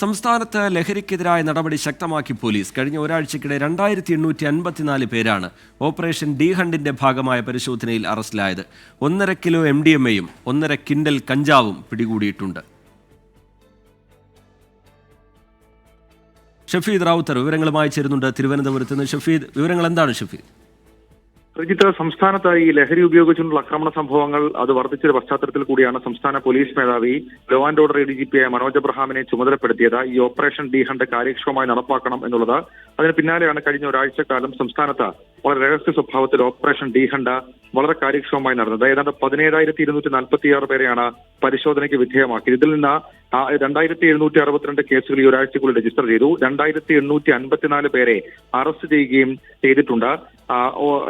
സംസ്ഥാനത്ത് ലഹരിക്കെതിരായ നടപടി ശക്തമാക്കി പോലീസ്. കഴിഞ്ഞ ഒരാഴ്ചക്കിടെ 2854 പേരാണ് ഓപ്പറേഷൻ ഡി ഹണ്ടിന്റെ ഭാഗമായ പരിശോധനയിൽ അറസ്റ്റിലായത്. 1.5 കിലോ MDMA-യും 1.5 ക്വിന്റൽ കഞ്ചാവും പിടികൂടിയിട്ടുണ്ട്. ഷഫീദ് റാവുത്തർ വിവരങ്ങളുമായി ചേരുന്നുണ്ട് തിരുവനന്തപുരത്ത് നിന്ന്. ഷഫീദ്, വിവരങ്ങൾ എന്താണ് ഷഫീദ്? ശ്രീജിത്ത്, സംസ്ഥാനത്ത് ഈ ലഹരി ഉപയോഗിച്ചുള്ള ആക്രമണ സംഭവങ്ങൾ അത് വർദ്ധിച്ചൊരു പശ്ചാത്തലത്തിൽ കൂടിയാണ് സംസ്ഥാന പോലീസ് മേധാവി ലോ ആൻഡ് ഓർഡർ ADGP-യായ മനോജ് എബ്രഹാമിനെ ചുമതലപ്പെടുത്തിയത്. ഈ ഓപ്പറേഷൻ ഡി ഹണ്ട് കാര്യക്ഷമമായി നടപ്പാക്കണം എന്നുള്ളത്. അതിന് പിന്നാലെയാണ് കഴിഞ്ഞ ഒരാഴ്ചക്കാലം സംസ്ഥാനത്ത് വളരെ രഹസ്യ സ്വഭാവത്തിൽ ഓപ്പറേഷൻ ഡി ഹണ്ട് വളരെ കാര്യക്ഷമമായി നടന്നത്. ഏതാണ്ട് 17,246 പേരെയാണ് പരിശോധനയ്ക്ക് വിധേയമാക്കിയത്. ഇതിൽ നിന്ന് 2,762 കേസുകൾ ഈ ഒരാഴ്ചക്കുള്ളിൽ രജിസ്റ്റർ ചെയ്തു. 2,854 പേരെ അറസ്റ്റ് ചെയ്യുകയും ചെയ്തിട്ടുണ്ട്.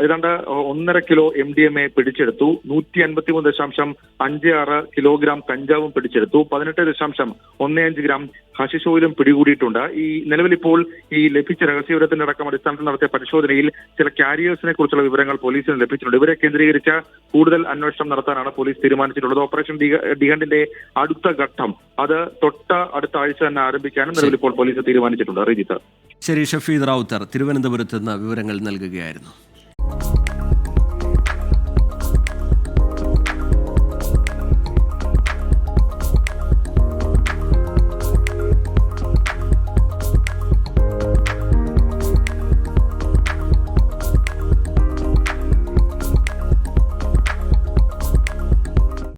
ഏതാണ്ട് 1.5 കിലോ MDMA പിടിച്ചെടുത്തു. 153.56 കിലോഗ്രാം കഞ്ചാവും പിടിച്ചെടുത്തു. 18.15 ഗ്രാം ഹഷിഷ് ഓയിലും പിടികൂടിയിട്ടുണ്ട്. ഈ നിലവിലിപ്പോൾ ഈ ലഭിച്ച രഹസ്യവിവരത്തിന്റെ അടക്കം അടിസ്ഥാനത്തിൽ നടത്തിയ പരിശോധനയിൽ ചില കാരിയേഴ്സിനെ കുറിച്ചുള്ള വിവരങ്ങൾ പോലീസിന് ലഭിച്ചിട്ടുണ്ട്. ഇവരെ കേന്ദ്രീകരിച്ച് കൂടുതൽ അന്വേഷണം നടത്താനാണ് പോലീസ് തീരുമാനിച്ചിട്ടുള്ളത്. ഓപ്പറേഷൻ ഡി ഹണ്ടിന്റെ അടുത്ത ഘട്ടം അത് അടുത്ത ആഴ്ച തന്നെ ആരംഭിക്കാനും നിലവിലിപ്പോൾ പോലീസ് തീരുമാനിച്ചിട്ടുണ്ട്. റിജിത്ത്. ശരി, ഷഫീദ് റാവുത്തർ തിരുവനന്തപുരത്ത് നിന്ന് വിവരങ്ങൾ നൽകുകയായിരുന്നു.